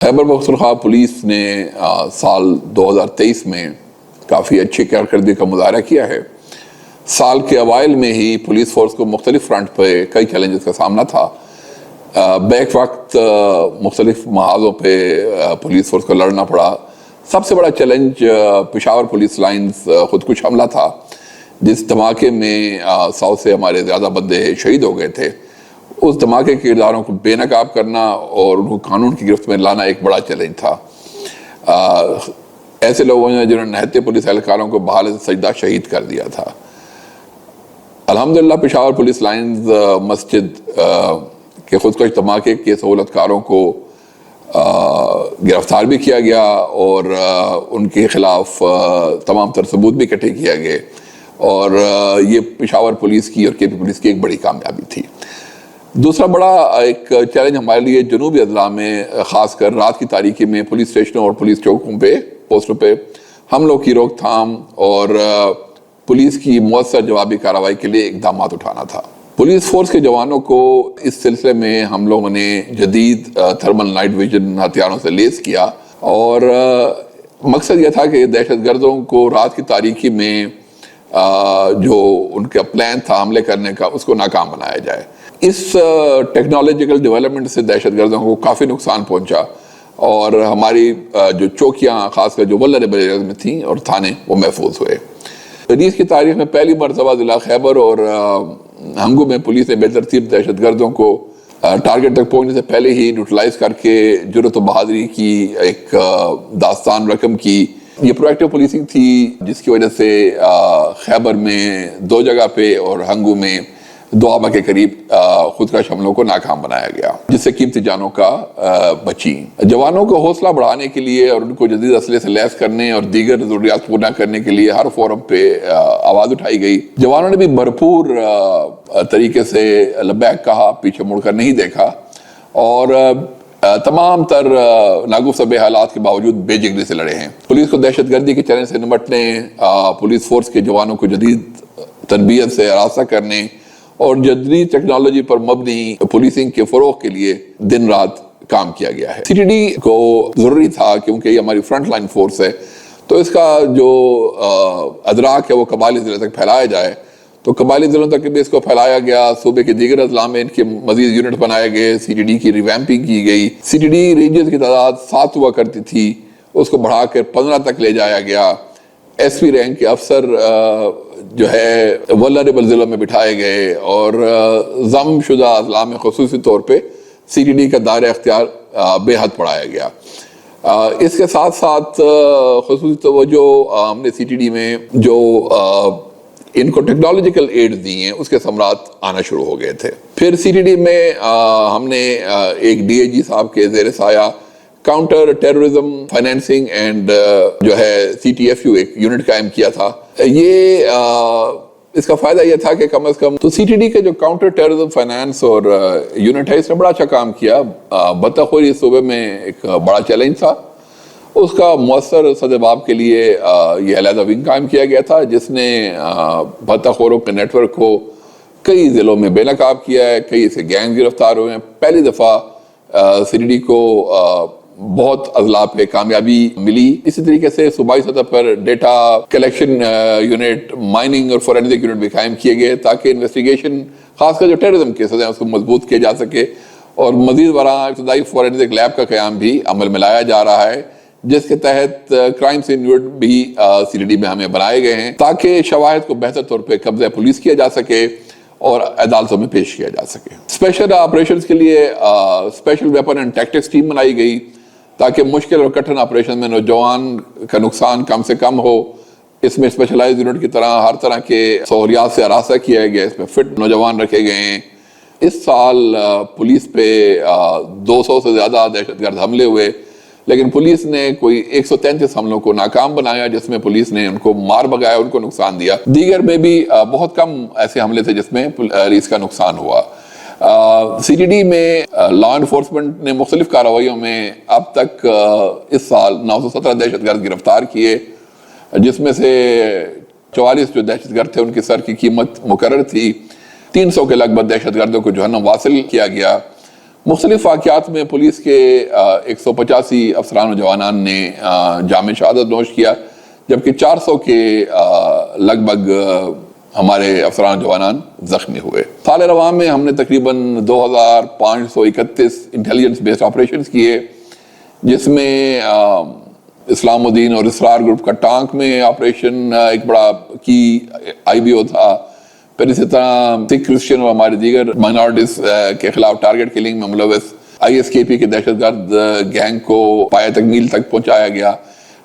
Khyber Pakhtunkhwa police نے سال 2023 میں کافی اچھی کارکردگی کا مظاہرہ کیا ہے۔ سال کے اوائل میں ہی پولیس فورس کو مختلف فرنٹ پہ کئی چیلنجز کا سامنا تھا۔ بیک وقت مختلف محاذوں پہ پولیس فورس کو لڑنا پڑا۔ سب سے بڑا چیلنج پشاور پولیس لائنز خودکش حملہ تھا، جس دھماکے میں 100 سے ہمارے زیادہ بندے شہید ہو گئے تھے۔ اس دھماکے کے کرداروں کو بے نقاب کرنا اور ان کو قانون کی گرفت میں لانا ایک بڑا چیلنج تھا۔ ایسے لوگوں نے جنہوں نے نہتے پولیس اہلکاروں کو بحال سجدہ شہید کر دیا تھا۔ الحمدللہ پشاور پولیس لائنز مسجد کے خودکش دھماکے کے سہولت کاروں کو گرفتار بھی کیا گیا اور ان کے خلاف تمام تر ثبوت بھی اکٹھے کیا گئے، اور یہ پشاور پولیس کی اور کے پی پولیس کی ایک بڑی کامیابی تھی۔ دوسرا بڑا ایک چیلنج ہمارے لیے جنوبی اضلاع میں خاص کر رات کی تاریکی میں پولیس اسٹیشنوں اور پولیس چوکوں پہ پوسٹوں پہ حملوں کی روک تھام اور پولیس کی مؤثر جوابی کارروائی کے لیے اقدامات اٹھانا تھا۔ پولیس فورس کے جوانوں کو اس سلسلے میں ہم لوگوں نے جدید تھرمل نائٹ ویژن ہتھیاروں سے لیس کیا، اور مقصد یہ تھا کہ دہشت گردوں کو رات کی تاریکی میں جو ان کا پلان تھا حملے کرنے کا، اس کو ناکام بنایا جائے۔ اس ٹیکنالوجیکل ڈیولپمنٹ سے دہشت گردوں کو کافی نقصان پہنچا، اور ہماری جو چوکیاں خاص کر جو ولنریبل ایریاز میں تھیں اور تھانے، وہ محفوظ ہوئے۔ حدیث کی تاریخ میں پہلی مرتبہ ضلع خیبر اور ہنگو میں پولیس نے بے ترتیب دہشت گردوں کو ٹارگٹ تک پہنچنے سے پہلے ہی نیوٹرلائز کر کے جرأت و بہادری کی ایک داستان رقم کی۔ یہ پرویکٹیو پولیسنگ تھی، جس کی وجہ سے خیبر میں 2 جگہ پہ اور ہنگو میں دوابہ کے قریب خودکش حملوں کو ناکام بنایا گیا، جس سے قیمتی جانوں کا بچی۔ جوانوں کو حوصلہ بڑھانے کے لیے اور ان کو جدید اسلحے سے لیس کرنے اور دیگر ضروریات پورا کرنے کے لیے ہر فورم پہ آواز اٹھائی گئی۔ جوانوں نے بھی بھرپور طریقے سے لبیک کہا، پیچھے مڑ کر نہیں دیکھا، اور تمام تر ناگفتہ حالات کے باوجود بے جگری سے لڑے ہیں۔ پولیس کو دہشت گردی کے چیلنج سے نمٹنے، پولیس فورس کے جوانوں کو جدید تربیت سے آراستہ کرنے اور جدید ٹیکنالوجی پر مبنی پولیسنگ کے فروغ کے لیے دن رات کام کیا گیا ہے۔ CTD کو ضروری تھا کیونکہ یہ ہماری فرنٹ لائن فورس ہے، تو اس کا جو ادراک ہے وہ قبائلی ضلع تک پھیلایا جائے، تو قبائلی ضلعوں تک بھی اس کو پھیلایا گیا۔ صوبے کے دیگر اضلاع میں ان کے مزید یونٹ بنائے گئے، CTD کی ریویمپنگ کی گئی۔ CTD رینجز کی تعداد 7 ہوا کرتی تھی، اس کو بڑھا کر 15 تک لے جایا گیا۔ SP رینک کے افسر جو ہے ولنریبل ضلعوں میں بٹھائے گئے، اور ضم شدہ اضلاع میں خصوصی طور پہ CTD کا دائرہ اختیار بے حد بڑھایا گیا۔ اس کے ساتھ ساتھ خصوصی توجہ ہم نے CTD میں جو ان کو ٹیکنالوجیکل ایڈز دی ہیں، اس کے ثمرات آنا شروع ہو گئے تھے۔ پھر CTD میں ہم نے ایک DIG صاحب کے زیر سایہ کاؤنٹر ٹیررزم فائنینسنگ اینڈ جو ہے CTFU ایک یونٹ قائم کیا تھا۔ یہ اس کا فائدہ یہ تھا کہ کم از کم تو CTD کے جو کاؤنٹر ٹیررزم فائنانس اور یونٹ ہے، اس نے بڑا اچھا کام کیا۔ بطخوری صوبے میں ایک بڑا چیلنج تھا، اس کا مؤثر سدباب کے لیے یہ علیحدہ ونگ قائم کیا گیا تھا، جس نے بطخوروں کے نیٹ ورک کو کئی ضلعوں میں بے نقاب کیا ہے، کئی سے گینگ گرفتار ہوئے ہیں۔ پہلی دفعہ CTD کو بہت اضلاع پہ کامیابی ملی۔ اسی طریقے سے صوبائی سطح پر ڈیٹا کلیکشن یونٹ، مائننگ اور فورینسک یونٹ بھی قائم کیے گئے، تاکہ انویسٹیگیشن خاص کر جو ٹیررزم کیسز ہیں اس کو مضبوط کیا جا سکے، اور مزید برآں ابتدائی فورینسک لیب کا قیام بھی عمل میں لایا جا رہا ہے، جس کے تحت کرائم سین یونٹ بھی CTD میں ہمیں بنائے گئے ہیں، تاکہ شواہد کو بہتر طور پہ قبضہ پولیس کیا جا سکے اور عدالتوں میں پیش کیا جا سکے۔ اسپیشل آپریشنز کے لیے special weapon and tactics team بنائی گئی، تاکہ مشکل اور کٹھن آپریشن میں نوجوان کا نقصان کم سے کم ہو۔ اس میں اسپیشلائز یونٹ کی طرح ہر طرح کے سہولیات سے آراستہ کیا گیا، اس میں فٹ نوجوان رکھے گئے ہیں۔ اس سال پولیس پہ 200 سے زیادہ دہشت گرد حملے ہوئے، لیکن پولیس نے کوئی 133 حملوں کو ناکام بنایا، جس میں پولیس نے ان کو مار بگایا، ان کو نقصان دیا۔ دیگر میں بھی بہت کم ایسے حملے تھے جس میں پولیس کا نقصان ہوا۔ CTD میں لا انفورسمنٹ نے مختلف کارروائیوں میں اب تک اس سال 917 دہشت گرد گرفتار کیے، جس میں سے 44 جو دہشت گرد تھے ان کی سر کی قیمت مقرر تھی۔ 300 کے لگ بھگ دہشت گردوں کو جہنم واصل کیا گیا۔ مختلف واقعات میں پولیس کے 185 افسران و جوانان نے جام شہادت نوش کیا، جبکہ 400 کے لگ بھگ ہمارے افسران و جوانان زخمی ہوئے۔ سال رواں میں ہم نے تقریباً 2531 انٹیلیجنس بیسڈ آپریشنز کیے، جس میں اسلام الدین اور اسرار گروپ کا ٹانک میں آپریشن ایک بڑا کی IBO تھا۔ پھر اسی طرح سکھ کرسچن اور ہمارے دیگر مائنورٹیز کے خلاف ٹارگٹ کلنگ میں ملوث ISKP کے دہشت گرد گینگ کو پایہ تکمیل تک پہنچایا گیا۔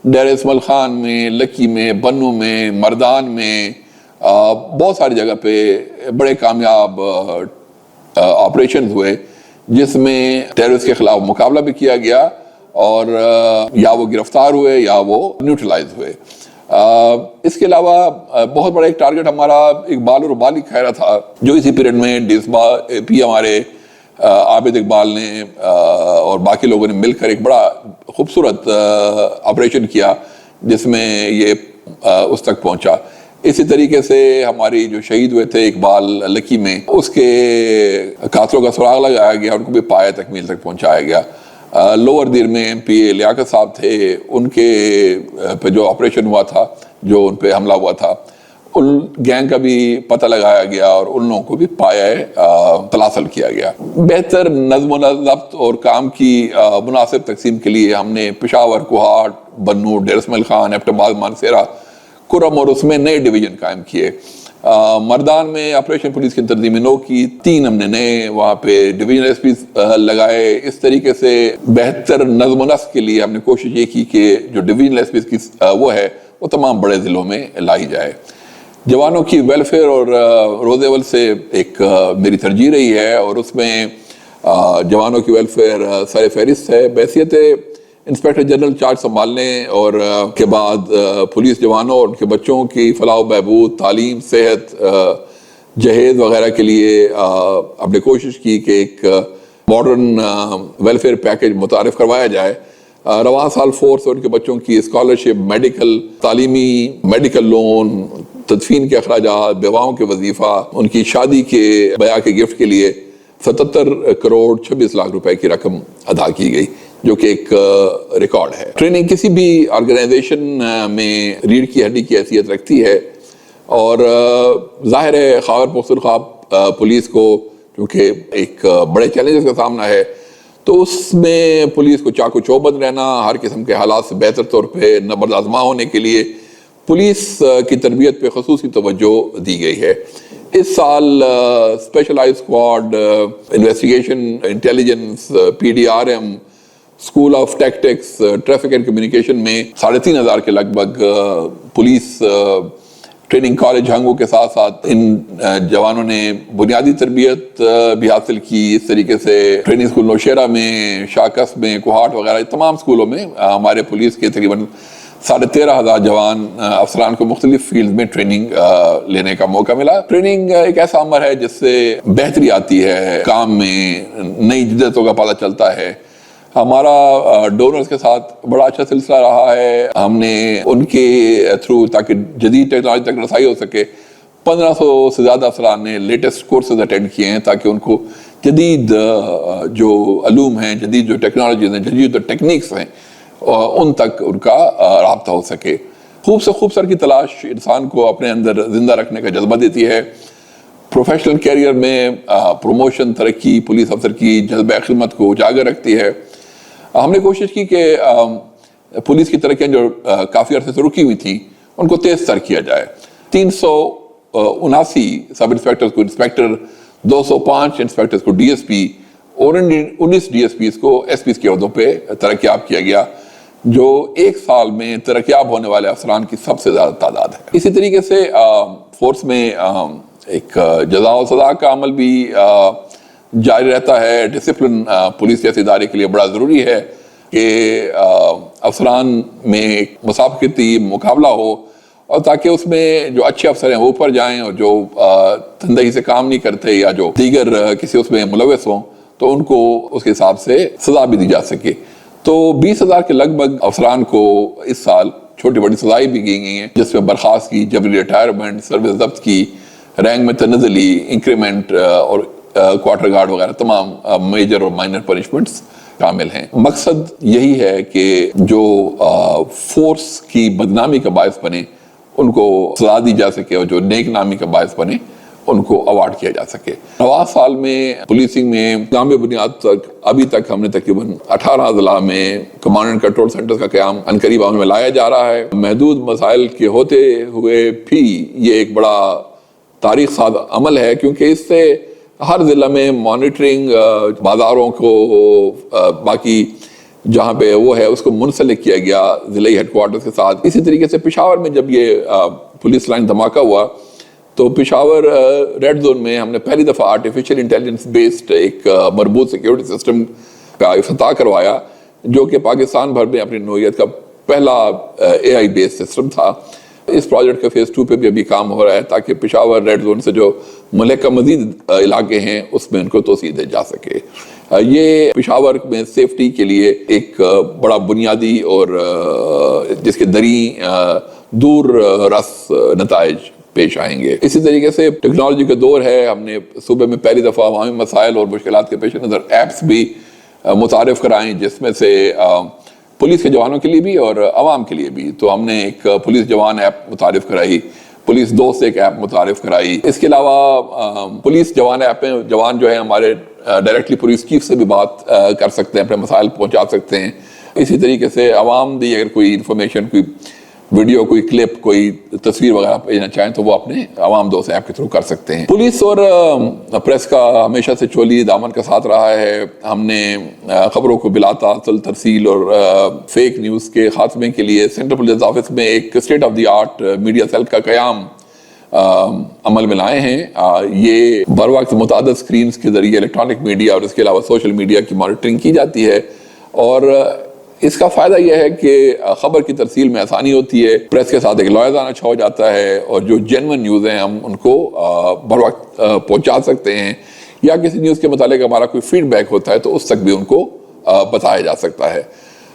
ڈیرہ اسماعیل خان میں، لکی میں، بنو میں، مردان میں، بہت ساری جگہ پہ بڑے کامیاب آپریشنز ہوئے، جس میں ٹیررسٹ کے خلاف مقابلہ بھی کیا گیا اور یا وہ گرفتار ہوئے یا وہ نیوٹرلائز ہوئے۔ اس کے علاوہ بہت بڑا ایک ٹارگٹ ہمارا اقبال اور بالی خیرہ تھا، جو اسی پیریڈ میں DSP ہمارے عابد اقبال نے اور باقی لوگوں نے مل کر ایک بڑا خوبصورت آپریشن کیا، جس میں یہ اس تک پہنچا۔ اسی طریقے سے ہماری جو شہید ہوئے تھے اقبال لکی میں، اس کے قاتلوں کا سراغ لگایا گیا، ان کو بھی پایہ تکمیل تک پہنچایا گیا۔ لوور دیر میں MPA لیاقت صاحب تھے، ان کے پہ جو آپریشن ہوا تھا، جو ان پہ حملہ ہوا تھا، ان گینگ کا بھی پتہ لگایا گیا اور ان لوگوں کو بھی پایہ تلاسل کیا گیا۔ بہتر نظم و ضبط اور کام کی مناسب تقسیم کے لیے ہم نے پشاور، کوہاٹ، بنو، ڈیرہ اسماعیل خان، ایبٹ آباد، مانسیرہ، کرم اور اس میں نئے ڈویژن قائم کیے۔ مردان میں آپریشن پولیس کی تنظیم 9 کی 3 ہم نے نئے وہاں پہ ڈویژن SP لگائے۔ اس طریقے سے بہتر نظم و نسق کے لیے ہم نے کوشش یہ کی کہ جو ڈویژن SP کی وہ ہے وہ تمام بڑے ضلعوں میں لائی جائے۔ جوانوں کی ویلفیئر اور روز اول سے ایک میری ترجیح رہی ہے، اور اس میں جوانوں کی ویلفیئر سر فہرست ہے۔ بحیثیت انسپیکٹر جنرل چارج سنبھالنے اور کے بعد پولیس جوانوں اور ان کے بچوں کی فلاح و بہبود، تعلیم، صحت، جہیز وغیرہ کے لیے ہم نے کوشش کی کہ ایک ماڈرن ویلفیئر پیکیج متعارف کروایا جائے۔ رواں سال فورس اور ان کے بچوں کی اسکالرشپ، میڈیکل، تعلیمی میڈیکل لون، تدفین کے اخراجات، بیواؤں کے وظیفہ، ان کی شادی کے بیاہ کے گفٹ کے لیے 77 کروڑ 26 لاکھ روپے کی رقم ادا کی گئی، جو کہ ایک ریکارڈ ہے۔ ٹریننگ کسی بھی آرگنائزیشن میں ریڑھ کی ہڈی کی حیثیت رکھتی ہے، اور ظاہر ہے خاور پختونخوا پولیس کو کیونکہ ایک بڑے چیلنجز کا سامنا ہے، تو اس میں پولیس کو چاق و چوبند رہنا، ہر قسم کے حالات سے بہتر طور پہ نبرد آزما ہونے کے لیے پولیس کی تربیت پہ خصوصی توجہ دی گئی ہے۔ اس سال specialise squad, investigation, intelligence, PDRM، school of tactics, traffic and communication میں 3500 کے لگ بھگ پولیس ٹریننگ کالج ہنگو کے ساتھ ساتھ ان جوانوں نے بنیادی تربیت بھی حاصل کی۔ اس طریقے سے ٹریننگ اسکول نوشیرہ میں، شاکس میں، کوہاٹ وغیرہ تمام اسکولوں میں ہمارے پولیس کے تقریباً 13,500 جوان افسران کو مختلف فیلڈ میں ٹریننگ لینے کا موقع ملا۔ ٹریننگ ایک ایسا عمل ہے جس سے بہتری آتی ہے، کام میں نئی جدتوں کا پتہ چلتا ہے۔ ہمارا ڈونرز کے ساتھ بڑا اچھا سلسلہ رہا ہے۔ ہم نے ان کے تھرو تاکہ جدید ٹیکنالوجی تک رسائی ہو سکے 1500 سے زیادہ افسران نے لیٹسٹ کورسز اٹینڈ کیے ہیں، تاکہ ان کو جدید جو علوم ہیں، جدید جو ٹیکنالوجیز ہیں، جدید جو ٹیکنیکس ہیں، ان تک ان کا رابطہ ہو سکے۔ خوب سے خوب سر کی تلاش انسان کو اپنے اندر زندہ رکھنے کا جذبہ دیتی ہے۔ پروفیشنل کیریئر میں پروموشن، ترقی پولیس افسر کی جذبہ خدمت کو اجاگر رکھتی ہے۔ ہم نے کوشش کی کہ پولیس کی ترقیاں جو کافی عرصے سے رکی ہوئی تھیں ان کو تیز تر کیا جائے۔ 379 سب انسپیکٹرز کو انسپیکٹر، 205 انسپیکٹرز کو DSP اور 19 DSPs کو SPs کے عہدوں پہ ترقیاب کیا گیا، جو ایک سال میں ترقیاب ہونے والے افسران کی سب سے زیادہ تعداد ہے۔ اسی طریقے سے فورس میں ایک جزا و سزا کا عمل بھی جاری رہتا ہے۔ ڈسپلن پولیس جیسے ادارے کے لیے بڑا ضروری ہے کہ افسران میں ایک مسابقتی مقابلہ ہو، اور تاکہ اس میں جو اچھے افسر ہیں وہ اوپر جائیں، اور جو تندہی سے کام نہیں کرتے یا جو دیگر کسی اس میں ملوث ہوں تو ان کو اس کے حساب سے سزا بھی دی جا سکے۔ تو 20,000 کے لگ بھگ افسران کو اس سال چھوٹی بڑی سزائیں بھی کی گئی ہیں، جس میں برخاست کی، جبری ریٹائرمنٹ، سروس ضبط کی، رینک میں تنزلی، انکریمنٹ اور کوارٹر گارڈ وغیرہ تمام میجر اور مائنر پنشمنٹس شامل ہیں. مقصد یہی ہے کہ جو فورس کی بدنامی کا باعث بنے ان کو سزا دی جا سکے اور جو نیک نامی کا باعث بنے ان کو ایوارڈ کیا جا سکے. 9 سال میں پولیسنگ میں اسلامی بنیاد تک ابھی تک ہم نے تقریباً 18 اضلاع میں کمانڈ اینڈ کنٹرول سینٹرز کا قیام عنقریب عمل میں لایا جا رہا ہے. محدود مسائل کے ہوتے ہوئے بھی یہ ایک بڑا تاریخ ساز عمل ہے، کیونکہ اس سے ہر ضلع میں مانیٹرنگ، بازاروں کو باقی جہاں پہ وہ ہے اس کو منسلک کیا گیا ضلعی ہیڈ کوارٹرز کے ساتھ. اسی طریقے سے پشاور میں جب یہ پولیس لائن دھماکہ ہوا تو پشاور ریڈ زون میں ہم نے پہلی دفعہ آرٹیفیشل انٹیلیجنس بیسڈ ایک مربوط سیکیورٹی سسٹم کا افتتاح کروایا، جو کہ پاکستان بھر میں اپنی نوعیت کا پہلا اے آئی بیس سسٹم تھا. اس پروجیکٹ کا فیز 2 پہ بھی ابھی کام ہو رہا ہے تاکہ پشاور ریڈ زون سے جو ملک کا مزید علاقے ہیں اس میں ان کو توسیع دی جا سکے. یہ پشاور میں سیفٹی کے لیے ایک بڑا بنیادی اور جس کے دور رس نتائج پیش آئیں گے. اسی طریقے سے ٹیکنالوجی کا دور ہے. ہم نے صوبے میں پہلی دفعہ عوامی مسائل اور مشکلات کے پیش نظر ایپس بھی متعارف کرائیں، جس میں سے پولیس کے جوانوں کے لیے بھی اور عوام کے لیے بھی. تو ہم نے ایک پولیس جوان ایپ متعارف کرائی، پولیس دوست ایک ایپ متعارف کرائی. اس کے علاوہ پولیس جوان ایپ میں جوان جو ہیں ہمارے ڈائریکٹلی پولیس چیف سے بھی بات کر سکتے ہیں، اپنے مسائل پہنچا سکتے ہیں. اسی طریقے سے عوام بھی اگر کوئی انفارمیشن، کوئی ویڈیو، کوئی کلپ، کوئی تصویر وغیرہ بھیجنا چاہیں تو وہ اپنے عوام دوست ایپ کے تھرو کر سکتے ہیں. پولیس اور پریس کا ہمیشہ سے چولی دامن کا ساتھ رہا ہے. ہم نے خبروں کو بلا تعطل ترسیل اور فیک نیوز کے خاتمے کے لیے سینٹرل پولیس آفس میں ایک state of the art media cell کا قیام عمل میں لائے ہیں. یہ بر وقت متعدد سکرینز کے ذریعے الیکٹرانک میڈیا اور اس کے علاوہ سوشل میڈیا کی مانیٹرنگ کی جاتی ہے، اور اس کا فائدہ یہ ہے کہ خبر کی ترسیل میں آسانی ہوتی ہے، پریس کے ساتھ ایک لائحہ اچھا ہو جاتا ہے، اور جو جینوئن نیوز ہیں ہم ان کو بر وقت پہنچا سکتے ہیں، یا کسی نیوز کے متعلق ہمارا کوئی فیڈ بیک ہوتا ہے تو اس تک بھی ان کو بتایا جا سکتا ہے.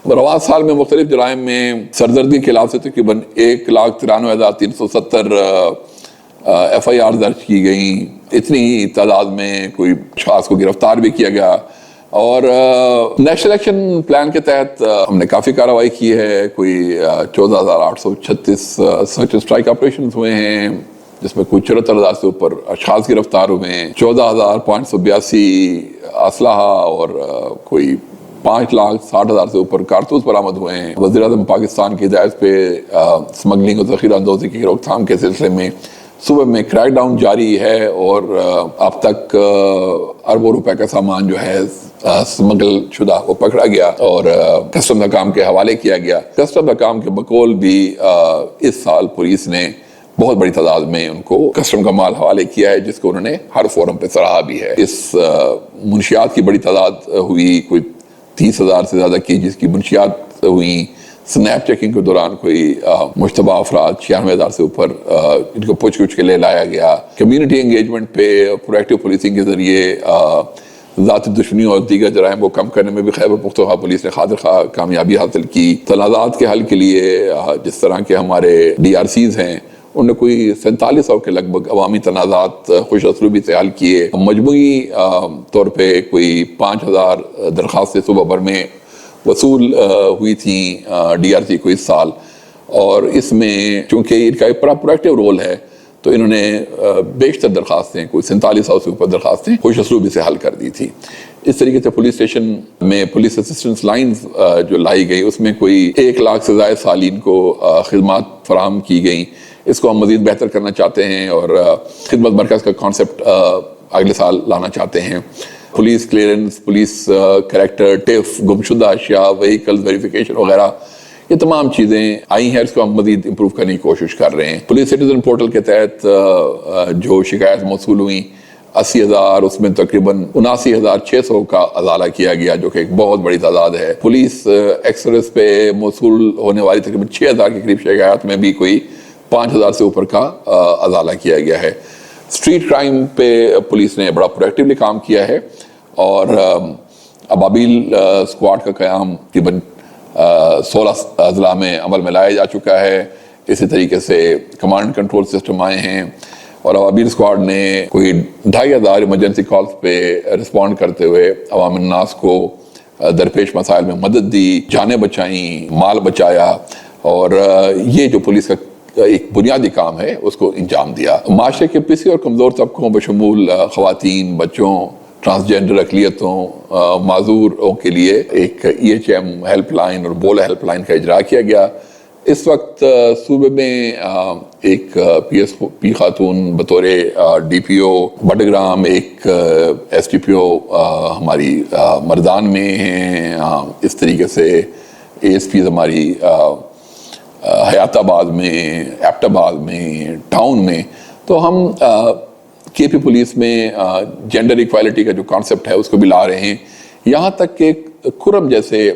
رواں سال میں مختلف جرائم میں سرزدگی کے خلاف سے تقریباً 1,93,370 ایف آئی آر درج کی گئیں. اتنی ہی تعداد میں کوئی اشخاص کو گرفتار بھی کیا گیا. اور نیشنل ایکشن پلان کے تحت ہم نے کافی کارروائی کی ہے. کوئی 14,836 سرچ اسٹرائک آپریشنز ہوئے ہیں، جس میں کوئی 74,000 سے اوپر اشخاص گرفتار ہوئے ہیں. 14,582 اسلحہ اور کوئی 5,60,000 سے اوپر کارتوس برآمد ہوئے ہیں. وزیر اعظم پاکستان کی ہدایت پہ اسمگلنگ اور ذخیرہ اندوزی کی روک تھام کے سلسلے میں صوبے میں کریک ڈاؤن جاری ہے، اور اب تک اربوں روپے کا سامان جو ہے اسمگل شدہ وہ پکڑا گیا اور کسٹم حکام کے حوالے کیا گیا. کسٹم حکام کے بقول بھی اس سال پولیس نے بہت بڑی تعداد میں ان کو کسٹم کا مال حوالے کیا ہے، جس کو انہوں نے ہر فورم پہ سراہا بھی ہے. اس منشیات کی بڑی تعداد ہوئی، کوئی 30,000 سے زیادہ کیجز کی منشیات ہوئیں. سنیپ چیکنگ کے دوران کوئی مشتبہ افراد 96,000 سے اوپر ان کو پوچھ گچھ کے لے لایا گیا. کمیونٹی انگیجمنٹ پہ پرویکٹیو پولیسنگ کے ذریعے ذاتی دشمنیوں اور دیگر جرائم کو کم کرنے میں بھی خیبر پختونخوا پولیس نے خاطر خواہ کامیابی حاصل کی. تنازعات کے حل کے لیے جس طرح کے ہمارے ڈی آر سیز ہیں، انہوں نے کوئی 4700 کے لگ بھگ عوامی تنازعات خوش اسلوبی سے حل کیے. مجموعی طور پہ کوئی 5,000 درخواستیں صوبہ بھر میں وصول ہوئی تھیں ڈی آر سی کو اس سال، اور اس میں چونکہ ان کا ایک بڑا پرویکٹیو رول ہے تو انہوں نے بیشتر درخواستیں، کوئی 4700 سے اوپر درخواستیں خوش اسلوبی سے حل کر دی تھی. اس طریقے سے پولیس اسٹیشن میں پولیس اسسٹنس لائنز جو لائی گئی، اس میں کوئی 1 لاکھ سے زائد سالین کو خدمات فراہم کی گئیں. اس کو ہم مزید بہتر کرنا چاہتے ہیں اور خدمت مرکز کا کانسیپٹ اگلے سال لانا چاہتے ہیں. پولیس کلیئرنس، پولیس کریکٹر، ٹیف، گمشدہ اشیاء، وہیکلز ویریفیکیشن وغیرہ، یہ تمام چیزیں آئی ہیں. اس کو ہم مزید امپروو کرنے کی کوشش کر رہے ہیں. پولیس سٹیزن پورٹل کے تحت جو شکایت موصول ہوئیں 80,000، اس میں تقریباً 79,600 کا ازالہ کیا گیا، جو کہ ایک بہت بڑی تعداد ہے. پولیس ایکسپریس پہ موصول ہونے والی تقریباً 6,000 کے قریب شکایات میں بھی کوئی 5,000 سے اوپر کا ازالہ کیا گیا ہے. اسٹریٹ کرائم پہ پولیس نے بڑا پرویکٹیولی کام کیا ہے، اور ابابیل اسکواڈ کا قیام تقریباً 16 اضلاع میں عمل میں لایا جا چکا ہے. اسی طریقے سے کمانڈ کنٹرول سسٹم آئے ہیں. اور عوامین اسکواڈ نے کوئی 2500 ایمرجنسی کالز پہ رسپونڈ کرتے ہوئے عوام الناس کو درپیش مسائل میں مدد دی، جانیں بچائیں، مال بچایا، اور یہ جو پولیس کا ایک بنیادی کام ہے اس کو انجام دیا۔ معاشرے کے پسے اور کمزور طبقوں بشمول خواتین، بچوں، ٹرانسجینڈر اقلیتوں، معذوروں کے لیے ایک EHM ہیلپ لائن اور بولا ہیلپ لائن کا اجرا کیا گیا۔ اس وقت صوبے میں ایک PSP خاتون بطور DPO بڈگرام، ایک SDPO ہماری مردان میں ہیں، اس طریقے سے ASPs ہماری حیات آباد میں، ایبٹ آباد میں، ٹاؤن میں۔ تو ہم KP پولیس میں جینڈر ایکوالٹی کا جو کانسیپٹ ہے اس کو بھی لا رہے ہیں، یہاں تک کہ کھرم جیسے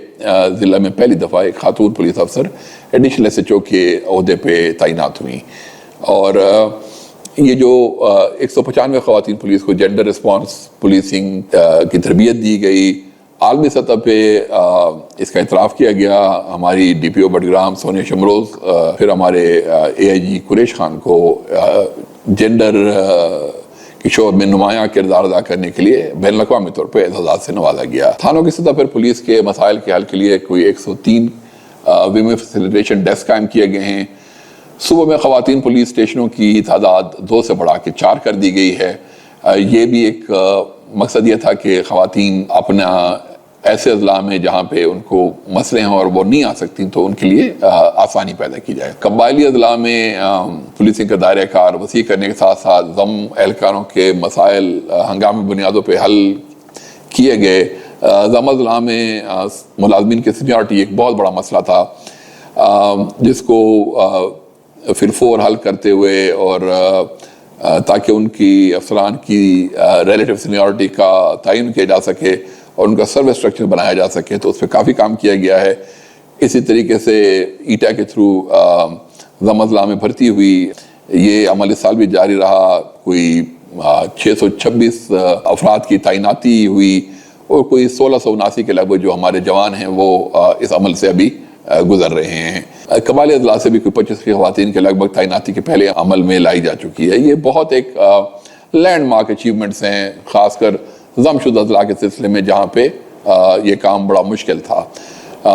ضلع میں پہلی دفعہ ایک خاتون پولیس افسر ایڈیشنل SHO کے عہدے پہ تعینات ہوئی، اور یہ جو 195 خواتین پولیس کو جینڈر رسپانس پولیسنگ کی تربیت دی گئی، عالمی سطح پہ اس کا اعتراف کیا گیا۔ ہماری DPO بڈگرام سونیا شمروز، پھر ہمارے AIG قریش خان کو جینڈر کے شعبے میں نمایاں کردار ادا کرنے کے لیے بین الاقوامی طور پہ اعزازات سے نوازا گیا۔ تھانوں کی سطح پر پولیس کے مسائل کے حل کے لیے کوئی 103 ویمن فیسیلیٹیشن ڈیسک قائم کیے گئے ہیں۔ صوبے میں خواتین پولیس اسٹیشنوں کی تعداد 2 سے بڑھا کے 4 کر دی گئی ہے۔ یہ بھی ایک مقصد یہ تھا کہ خواتین اپنا ایسے اضلاع میں جہاں پہ ان کو مسئلے ہیں اور وہ نہیں آ سکتی تو ان کے لیے آسانی پیدا کی جائے۔ قبائلی اضلاع میں پولیسنگ کا دائرہ کار وسیع کرنے کے ساتھ ساتھ ضم اہلکاروں کے مسائل ہنگامی بنیادوں پہ حل کیے گئے۔ ضم اضلاع میں ملازمین کی سینیورٹی ایک بہت بڑا مسئلہ تھا، جس کو پھر فور حل کرتے ہوئے اور تاکہ ان کی افسران کی ریلیٹیو سینیورٹی کا تعین کیا جا سکے اور ان کا سروس اسٹرکچر بنایا جا سکے، تو اس پہ کافی کام کیا گیا ہے۔ اسی طریقے سے ایٹا کے تھرو ضم اضلاع میں بھرتی ہوئی، یہ عمل اس سال بھی جاری رہا۔ کوئی 626 افراد کی تعیناتی ہوئی اور کوئی 1679 کے لگ بھگ جو ہمارے جوان ہیں وہ اس عمل سے ابھی گزر رہے ہیں۔ قبائلی اضلاع سے بھی کوئی 25 خواتین کے لگ بھگ تعیناتی کے پہلے عمل میں لائی جا چکی ہے۔ یہ بہت ایک لینڈ مارک اچیومنٹس ہیں، خاص کر ضم شدہ اضلاع کے سلسلے میں جہاں پہ یہ کام بڑا مشکل تھا۔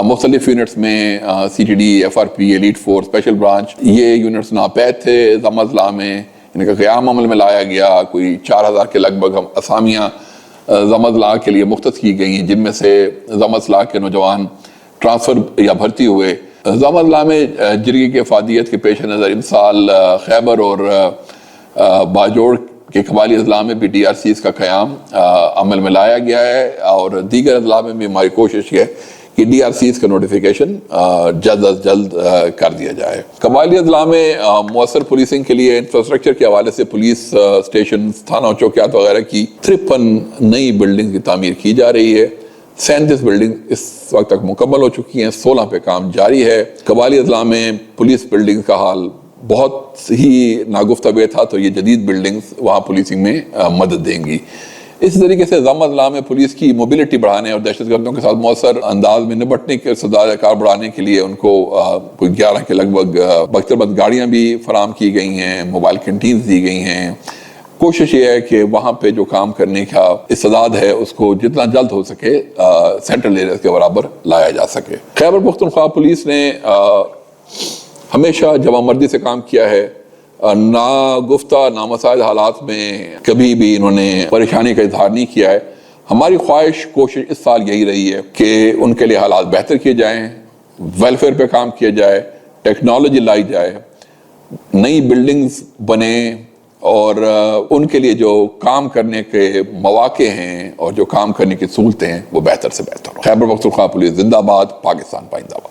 مختلف یونٹس میں CTD، FRP، elite force, special branch, یہ یونٹس ناپید تھے ضم اضلاع میں، ان کا قیام عمل میں لایا گیا۔ کوئی 4000 کے لگ بھگ اسامیاں ضم اضلاع کے لیے مختص کی گئی ہیں، جن میں سے ضم اضلاع کے نوجوان ٹرانسفر یا بھرتی ہوئے۔ ضم اضلاع میں جرگی کی افادیت کے پیش نظر امسال خیبر اور باجوڑ کے قبائلی اضلاع میں بھی DRCs کا قیام عمل میں لایا گیا ہے، اور دیگر اضلاع میں بھی ہماری کوشش ہے کہ DRCs کا نوٹیفیکیشن جلد از جلد کر دیا جائے۔ قبائلی اضلاع میں مؤثر پولیسنگ کے لیے انفراسٹرکچر کے حوالے سے پولیس اسٹیشن، تھانوں، چوکیات وغیرہ کی 53 نئی بلڈنگ کی تعمیر کی جا رہی ہے۔ 37 بلڈنگ اس وقت تک مکمل ہو چکی ہیں، 16 پہ کام جاری ہے۔ قبائلی اضلاع میں پولیس بلڈنگ کا حال بہت ہی ناگفتہ بے تھا، تو یہ جدید بلڈنگز وہاں پولیسنگ میں مدد دیں گی۔ اسی طریقے سے ضم اضلاع میں پولیس کی موبلٹی بڑھانے اور دہشت گردوں کے ساتھ مؤثر انداز میں نپٹنے کے استعداد کار بڑھانے کے لیے ان کو کوئی 11 کے لگ بھگ بختربند گاڑیاں بھی فراہم کی گئی ہیں، موبائل کینٹینز دی گئی ہیں۔ کوشش یہ ہے کہ وہاں پہ جو کام کرنے کا استعداد ہے اس کو جتنا جلد ہو سکے سینٹرل ایریاز کے برابر لایا جا سکے۔ خیبر پختونخوا پولیس نے ہمیشہ جوان مردی سے کام کیا ہے۔ ناگفتہ نامساعد حالات میں کبھی بھی انہوں نے پریشانی کا اظہار نہیں کیا ہے۔ ہماری خواہش، کوشش اس سال یہی رہی ہے کہ ان کے لیے حالات بہتر کیے جائیں، ویلفیئر پہ کام کیا جائے، ٹیکنالوجی لائی جائے، نئی بلڈنگز بنے، اور ان کے لیے جو کام کرنے کے مواقع ہیں اور جو کام کرنے کی سہولتیں ہیں وہ بہتر سے بہتر ہو۔ خیبر پختونخوا پولیس زندہ باد، پاکستان پائندہ باد۔